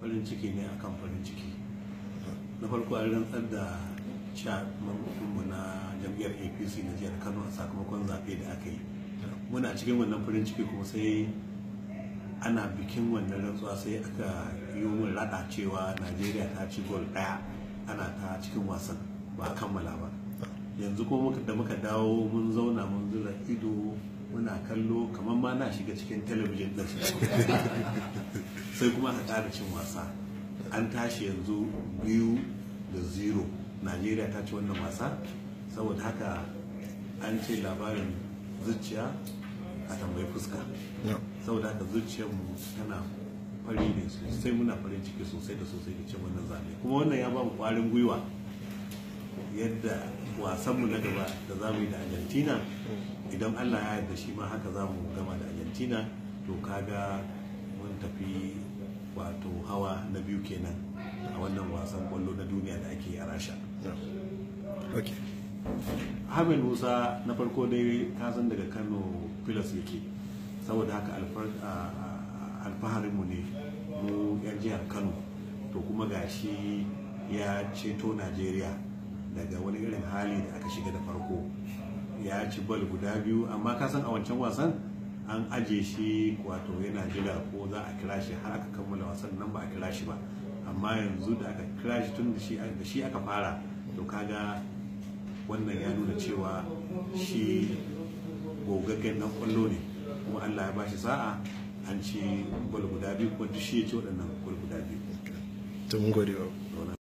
farin ciki ne akan farin ciki. Na farko an rantsar da mu na jam'iyyar APC na jihar Kano a sakamakon zaɓe da aka yi. Muna cikin wannan farin ciki kuma sai ana bikin wannan rantsuwa sai aka yi mun raɗa cewa Najeriya ta ci gol ɗaya ana ta cikin wasan ba a kammala ba. Yanzu ko da muka dawo mun zauna mun zura ido muna kallo kamar ma na shiga cikin talabijin ɗin sai kuma aka ƙara cin wasa. An tashi yanzu 2-0 Najeriya ta ci wannan wasa, saboda haka an ce labarin zuciya a tambayi fuska. Saboda haka zuciyarmu tana fari ne sosai, muna farin ciki sosai da sosai da cin wannan zaɓe, kuma wannan ya ba mu ƙwarin gwiwa yadda wasanmu na gaba da za mu yi da Argentina, idan Allah ya yarda shi ma haka za mu gama da Argentina, to kaga mun tafi wato hawa na biyu kenan a wannan wasan kwallo na duniya da ake a Rasha. Ahmed Musa na farko dai ka san daga Kano Pilas yake, saboda haka alfaharinmu ne mu 'yan jihar Kano, to kuma gashi ya ceto Najeriya daga wani irin hali da aka shiga da farko. Ya ci bal guda biyu, amma ka san a wancan wasan an aje shi wato yana jira ko za a kira shi har aka kammala wasan nan ba a kira shi ba, amma yanzu da aka kira shi tun da shi aka fara, to kaga wannan ya nuna cewa shi gogaggen dan kwallo ne, kuma Allah ya bashi sa'a an ci gol guda biyu, kuma duk shi ya ci waɗannan gol guda biyu. To mun gode wa